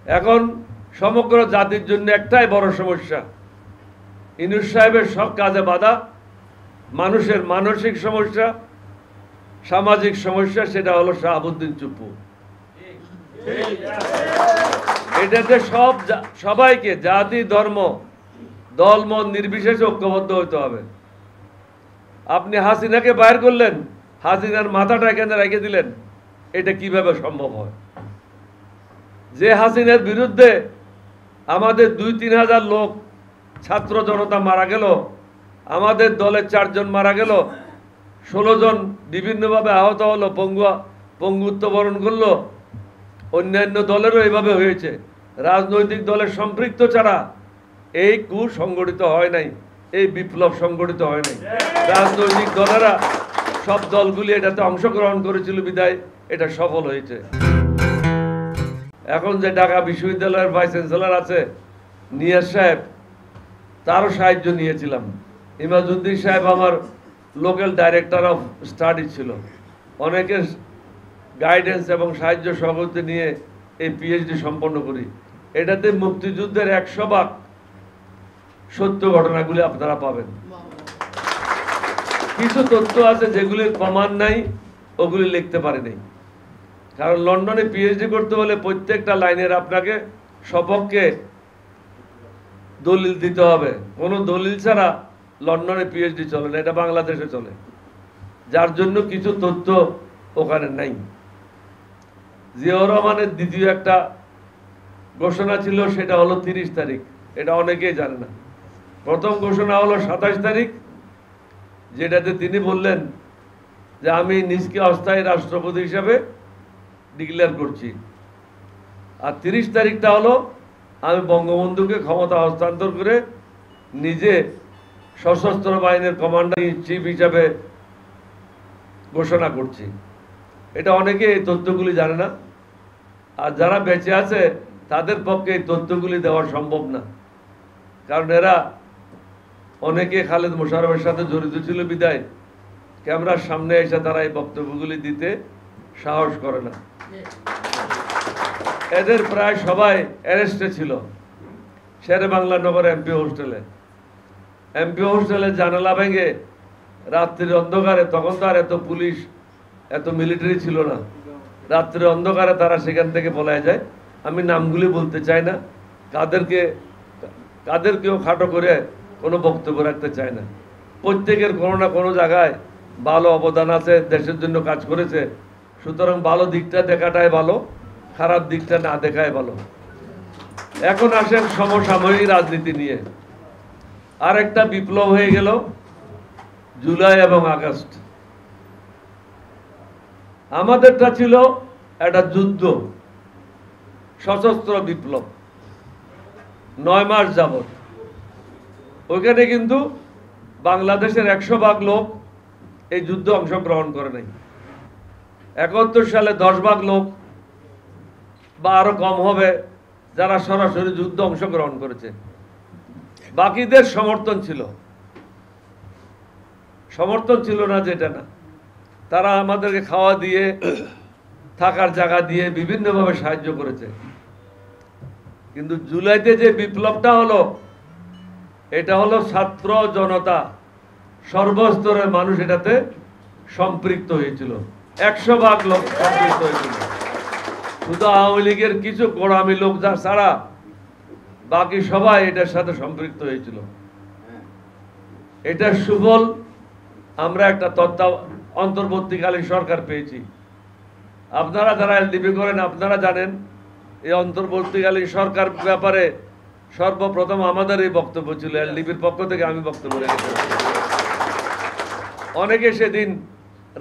এখন সমগ্র জাতির জন্য একটাই বড় সমস্যা, ইউনূস সাহেবের সব কাজে বাধা, মানুষের মানসিক সমস্যা, সামাজিক সমস্যা, সেটা হলো শাহাবুদ্দিন চুপ্পু। এটাতে সবাইকে জাতি ধর্ম দল মত নির্বিশেষে ঐক্যবদ্ধ হতে হবে। আপনি হাসিনাকে বাইর করলেন, হাসিনার মাথাটা এখানে রেখে দিলেন, এটা কিভাবে সম্ভব হয়? যে হাসিনার বিরুদ্ধে আমাদের 2-3 হাজার লোক ছাত্র জনতা মারা গেল, আমাদের দলের 4 জন মারা গেল, 16 জন বিভিন্নভাবে আহত হলো, পঙ্গুত্ব বরণ করলো, অন্যান্য দলেরও এইভাবে হয়েছে। রাজনৈতিক দলের সম্পৃক্ত ছাড়া এই সংগঠিত হয় নাই, এই বিপ্লব সংগঠিত হয় নাই। রাজনৈতিক দলেরা সব দলগুলি এটাতে অংশগ্রহণ করেছিল বিধায় এটা সফল হয়েছে। এখন যে ঢাকা বিশ্ববিদ্যালয়ের ভাইস চ্যান্সেলর আছে নিয়াজ সাহেব, তারও সাহায্য নিয়েছিলাম। ইমাজউদ্দিন সাহেব আমার লোকাল ডাইরেক্টর অফ স্টাডি ছিল। অনেকের গাইডেন্স এবং সাহায্য সহযোগিতা নিয়ে এই পিএইচডি সম্পন্ন করি। এটাতে মুক্তিযুদ্ধের 100% সত্য ঘটনাগুলি আপনারা পাবেন। কিছু তথ্য আছে যেগুলির প্রমাণ নাই, ওগুলি লিখতে পারিনি। কারণ লন্ডনে পিএইচডি করতে হলে প্রত্যেকটা লাইনের আপনাকে সপক্ষে দলিল দিতে হবে। কোনো দলিল ছাড়া লন্ডনে পিএইচডি চলে না, এটা বাংলাদেশে চলে, যার জন্য কিছু তথ্য ওখানে নাই। জিয়াউর রহমানের দ্বিতীয় একটা ঘোষণা ছিল, সেটা হলো 30 তারিখ। এটা অনেকেই জানে না। প্রথম ঘোষণা হলো 27 তারিখ, যেটাতে তিনি বললেন যে আমি নিজকে অস্থায়ী রাষ্ট্রপতি হিসাবে ডিক্লেয়ার করছি। আর 30 তারিখটা হলো আমি বঙ্গবন্ধুকে ক্ষমতা হস্তান্তর করে নিজে সশস্ত্র বাহিনীর কমান্ডার ইন চিফ হিসাবে ঘোষণা করছি। এটা অনেকে এই তথ্যগুলি জানে না, আর যারা বেঁচে আছে তাদের পক্ষে এই তথ্যগুলি দেওয়া সম্ভব না। কারণ এরা অনেকে খালেদ মোশাররফের সাথে জড়িত ছিল বিদায় ক্যামেরার সামনে এসে তারা এই বক্তব্যগুলি দিতে সাহস করে না। এদের প্রায় সবাই অ্যারেস্টে ছিল শেরেবাংলা নগর এমপি হোস্টেলে জানালা ভেঙে রাত্রির অন্ধকারে, তখন তো আর এত পুলিশ এত মিলিটারি ছিল না, রাত্রির অন্ধকারে তারা সেখান থেকে পলায় যায়। আমি নামগুলি বলতে চাই না, কাদেরকেও খাটো করে কোনো বক্তব্য রাখতে চায় না। প্রত্যেকের কোনো না কোনো জায়গায় ভালো অবদান আছে, দেশের জন্য কাজ করেছে। সুতরাং ভালো দিকটা দেখাটাই ভালো, খারাপ দিকটা না দেখাই ভালো। এখন আসেন সমসাময়িক রাজনীতি নিয়ে। আর একটা বিপ্লব হয়ে গেল জুলাই এবং আগস্ট। আমাদেরটা ছিল একটা যুদ্ধ, সশস্ত্র বিপ্লব, 9 মাস যাবত। ওইখানে কিন্তু বাংলাদেশের 100% লোক এই যুদ্ধে অংশগ্রহণ করে নাই। 71 সালে 10% লোক বা আরো কম হবে যারা সরাসরি যুদ্ধ অংশগ্রহণ করেছে। বাকিদের সমর্থন ছিল না যেটা না। তারা আমাদেরকে খাওয়া দিয়ে, থাকার জায়গা দিয়ে বিভিন্নভাবে সাহায্য করেছে। কিন্তু জুলাইতে যে বিপ্লবটা হলো, এটা হলো ছাত্র জনতা, সর্বস্তরের মানুষ এটাতে সম্পৃক্ত হয়েছিল। 100% লোক সম্পৃক্ত হয়েছিল। শুধু আওয়ামী লীগের কিছু গোড়ামি লোক যা ছাড়া বাকি সবাই এটার সাথে সম্পৃক্ত হয়েছিল। এটার সুফল আমরা একটা অন্তর্বর্তীকালীন সরকার পেয়েছি। আপনারা যারা এলডিপি করেন আপনারা জানেন, এই অন্তর্বর্তীকালীন সরকার ব্যাপারে সর্বপ্রথম আমাদের এই বক্তব্য ছিল। এলডিপির পক্ষ থেকে আমি বক্তব্য রেখেছিলাম। অনেকে সেদিন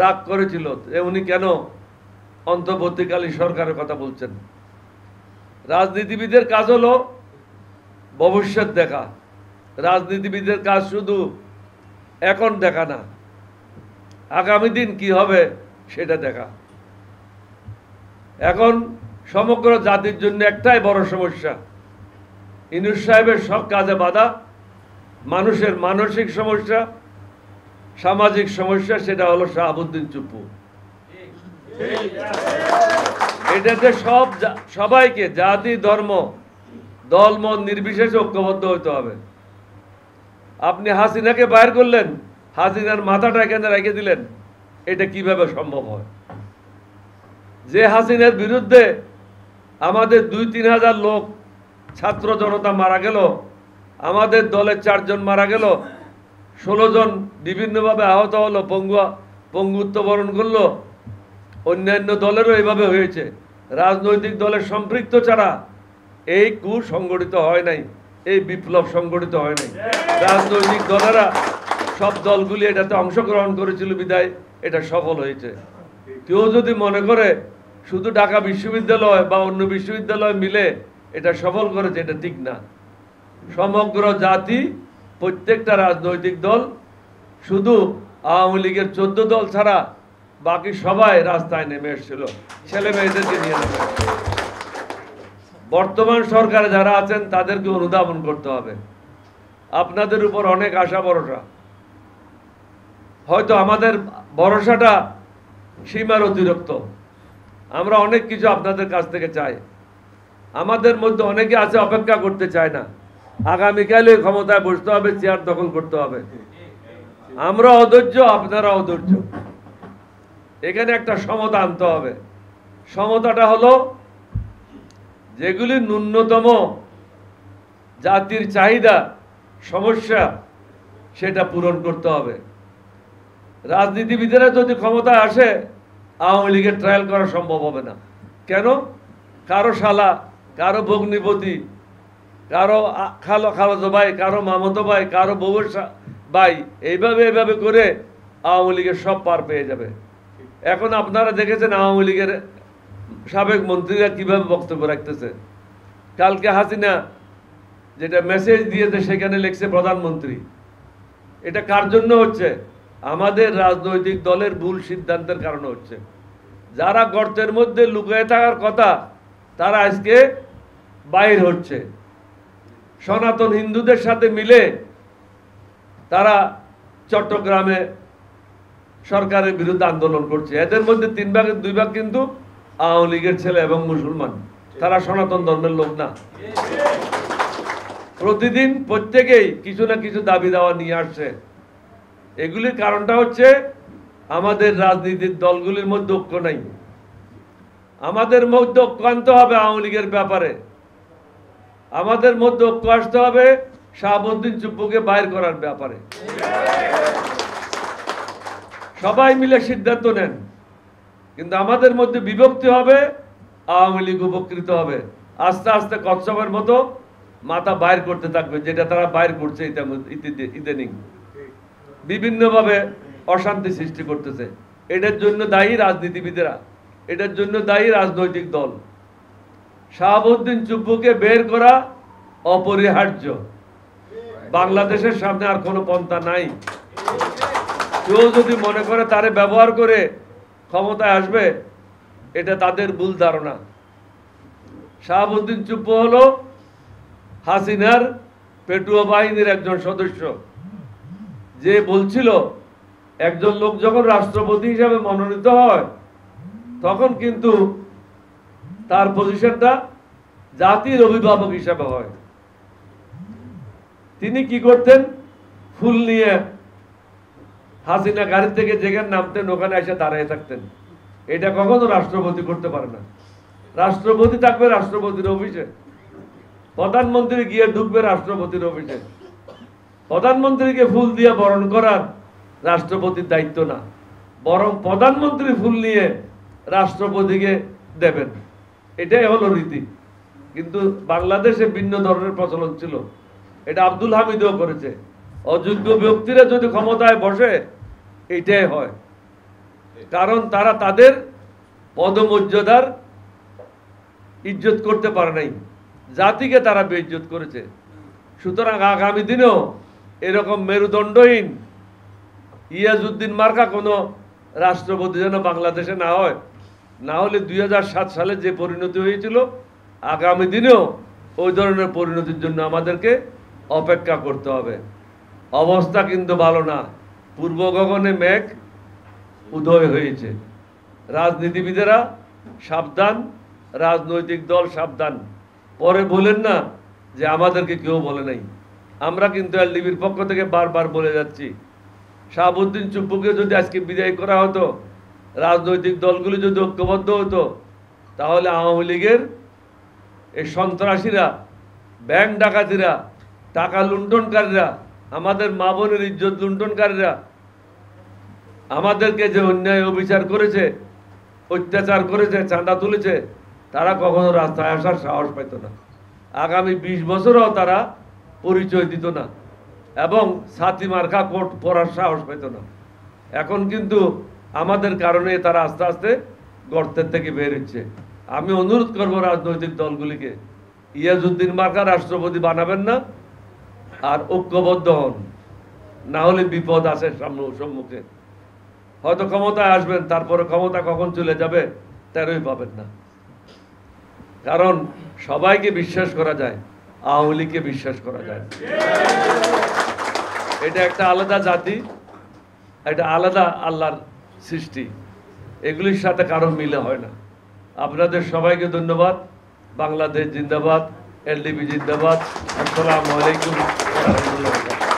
রাগ করেছিল যে উনি কেন অন্তর্বর্তীকালীন সরকারের কথা বলছেন। রাজনীতিবিদের কাজ হলো ভবিষ্যৎ দেখা। রাজনীতিবিদের কাজ শুধু এখন দেখা না, আগামী দিন কি হবে সেটা দেখা। এখন সমগ্র জাতির জন্য একটাই বড় সমস্যা, ইউনূস সাহেবের সব কাজে বাধা, মানুষের মানসিক সমস্যা, সামাজিক সমস্যা, সেটা হলো শাহাবুদ্দিন চুপ্পু। এটাতে সবাইকে জাতি ধর্ম দল মত নির্বিশেষে ঐক্যবদ্ধ হতে হবে। আপনি হাসিনাকে বাইর করলেন, হাসিনার মাথাটা এখানে রেখে দিলেন, এটা কিভাবে সম্ভব হয়? যে হাসিনার বিরুদ্ধে আমাদের 2-3 হাজার লোক ছাত্র জনতা মারা গেল, আমাদের দলের 4 জন মারা গেল, 16 জন বিভিন্নভাবে আহত হলো, পঙ্গুত্ব বরণ করলো, অন্যান্য দলেরও এইভাবে হয়েছে। রাজনৈতিক দলের সম্পৃক্ত ছাড়া এই সংগঠিত হয় নাই, এই বিপ্লব সংগঠিত হয় নাই। রাজনৈতিক দলেরা সব দলগুলি এটাতে অংশগ্রহণ করেছিল বিধায় এটা সফল হয়েছে। কেউ যদি মনে করে শুধু ঢাকা বিশ্ববিদ্যালয় বা অন্য বিশ্ববিদ্যালয় মিলে এটা সফল করেছে, এটা ঠিক না। সমগ্র জাতি, প্রত্যেকটা রাজনৈতিক দল, শুধু আওয়ামী লীগের 14 দল ছাড়া বাকি সবাই রাস্তায় নেমে এসেছিল, ছেলে মেয়েদেরকে নিয়ে নেমে। বর্তমান সরকারে যারা আছেন তাদেরকে অনুধাবন করতে হবে। আপনাদের উপর অনেক আশা ভরসা, হয়তো আমাদের ভরসাটা সীমার অতিরিক্ত। আমরা অনেক কিছু আপনাদের কাছ থেকে চাই। আমাদের মধ্যে অনেকে আছে অপেক্ষা করতে চায় না, আগামীকালে ক্ষমতায় বসতে হবে, চেয়ার দখল করতে হবে। আমরা অধৈর্য, আপনারা অধৈর্য। এখানে একটা সমতা আনতে হবে। সমতাটা হলো যেগুলি ন্যূনতম জাতির চাহিদা, সমস্যা, সেটা পূরণ করতে হবে। রাজনীতিবিদেরা যদি ক্ষমতায় আসে, আওয়ামী লীগের ট্রায়াল করা সম্ভব হবে না। কেন? কারো শালা, কারো ভগ্নিপতি, কারো খালাতো ভাই, কারো মামাতো ভাই, কারো বউয়ের ভাই, এইভাবে করে আওয়ামী লীগের সব পার পেয়ে যাবে। এখন আপনারা দেখেছেন আওয়ামী লীগের সাবেক মন্ত্রীরা কিভাবে বক্তব্য রাখতেছে। কালকে হাসিনা যেটা মেসেজ দিয়েছে সেখানে লিখছে প্রধানমন্ত্রী। এটা কার জন্য হচ্ছে? আমাদের রাজনৈতিক দলের ভুল সিদ্ধান্তের কারণে হচ্ছে। যারা গর্তের মধ্যে লুকিয়ে থাকার কথা তারা আজকে বাইর হচ্ছে। সনাতন হিন্দুদের সাথে মিলে তারা চট্টগ্রামে সরকারের বিরুদ্ধে আন্দোলন করছে। এদের মধ্যে 3 ভাগের 2 ভাগ কিন্তু আওয়ামী লীগের ছেলে এবং মুসলমান, তারা সনাতন ধর্মের লোক না। প্রতিদিন প্রত্যেকেই কিছু না কিছু দাবি দাওয়া নিয়ে আসছে। এগুলির কারণটা হচ্ছে আমাদের রাজনীতির দলগুলির মধ্যে ঐক্য নাই। আমাদের মধ্যে ঐক্য আনতে হবে আওয়ামী লীগের ব্যাপারে। আমাদের মধ্যে ঐক্য আসতে হবে শাহাবুদ্দিন চুপ্পুকে বাইর করার ব্যাপারে। সবাই মিলে সিদ্ধান্ত নেন, কিন্তু আমাদের মধ্যে বিভক্তি হবে, আওয়ামী লীগ উপকৃত হবে। আস্তে আস্তে কচ্ছপের মতো মাথা বাইর করতে থাকবে, যেটা তারা বাইর করছে ইদানিং। বিভিন্নভাবে অশান্তি সৃষ্টি করতেছে। এটার জন্য দায়ী রাজনীতিবিদেরা, এটার জন্য দায়ী রাজনৈতিক দল। শাহাবুদ্দিন চুপ্পুকে বের করা অপরিহার্য। বাংলাদেশের সামনে আর কোনো পন্থা নাই। কেউ যদি মনে করে তারে ব্যবহার করে ক্ষমতায় আসবে, এটা তাদের ভুল ধারণা। শাহাবুদ্দিন চুপ্পু হলো হাসিনার পেটুয়া বাহিনীর একজন সদস্য, যে বলছিল একজন লোক যখন রাষ্ট্রপতি হিসাবে মনোনীত হয় তখন কিন্তু তার পজিশনটা জাতির অভিভাবক হিসাবে হয়। তিনি কি করতেন? ফুল নিয়ে হাসিনা গাড়ি থেকে যেখানে নামতেন ওখানে এসে দাঁড়িয়ে থাকতেন। এটা কখনো রাষ্ট্রপতি করতে পারে না। রাষ্ট্রপতি থাকবে রাষ্ট্রপতির অফিসে, প্রধানমন্ত্রী গিয়ে ঢুকবে রাষ্ট্রপতির অফিসে। প্রধানমন্ত্রীকে ফুল দিয়ে বরণ করার রাষ্ট্রপতির দায়িত্ব না, বরং প্রধানমন্ত্রী ফুল নিয়ে রাষ্ট্রপতিকে দেবেন। এটাই হলো রীতি। কিন্তু বাংলাদেশে ভিন্ন ধরনের প্রচলন ছিল। এটা আব্দুল হামিদও করেছে। অযোগ্য ব্যক্তিরা যদি ক্ষমতায় বসে এইটাই হয়, কারণ তারা তাদের পদমর্যাদার ইজ্জত করতে পারে নাই, জাতিকে তারা বেইজ্জত করেছে। সুতরাং আগামী দিনেও এরকম মেরুদণ্ডহীন ইয়াজউদ্দিন মার্কা কোনো রাষ্ট্রপতি যেন বাংলাদেশে না হয়। না হলে 2007 সালে যে পরিণতি হয়েছিল, আগামী দিনেও ওই ধরনের পরিণতির জন্য আমাদেরকে অপেক্ষা করতে হবে। অবস্থা কিন্তু ভালো না। পূর্ব গগনে মেঘ উদয় হয়েছে। রাজনীতিবিদেরা সাবধান। রাজনৈতিক দল সাবধান, পরে বলেন না যে আমাদেরকে কেউ বলে নাই। আমরা কিন্তু এলডিপির পক্ষ থেকে বারবার বলে যাচ্ছি, শাহাবুদ্দিন চুপ্পুকে যদি আজকে বিদায় করা হতো, রাজনৈতিক দলগুলি যদি ঐক্যবদ্ধ হতো, তাহলে আওয়ামী লীগের এই সন্ত্রাসীরা, ব্যাংক ডাকাতিরা, টাকা লুণ্ঠনকারীরা, আমাদের মা বোনের ইজ্জত লুণ্ঠনকারীরা আমাদেরকে যে অন্যায় অবিচার করেছে, অত্যাচার করেছে, চাঁদা তুলেছে, তারা কখনো রাস্তায় আসার সাহস পাইত না। আগামী 20 বছরও তারা পরিচয় দিত না এবং ছাতি মার্কা কোট পরার সাহস পেত না। এখন কিন্তু আমাদের কারণে তারা আস্তে আস্তে গর্তের থেকে বের হচ্ছে। আমি অনুরোধ করব রাজনৈতিক দলগুলিকে, ইয়াজউদ্দিন মার্কা রাষ্ট্রপতি বানাবেন না, আর ঐক্যবদ্ধ হন, না হলে বিপদ আছে সম্মুখে। হয়তো ক্ষমতায় আসবেন, তারপরে ক্ষমতা কখন চলে যাবে তেরোই পাবেন না। কারণ সবাইকে বিশ্বাস করা যায়, আওয়ামী লীগকে বিশ্বাস করা যায়। এটা একটা আলাদা জাতি, এটা আলাদা আল্লাহর সৃষ্টি, এগুলির সাথে কারো মিলে হয় না। আপনাদের সবাইকে ধন্যবাদ। বাংলাদেশ জিন্দাবাদ, এলডিপি জিন্দাবাদ। আসসালামু আলাইকুম ওয়া রাহমাতুল্লাহ।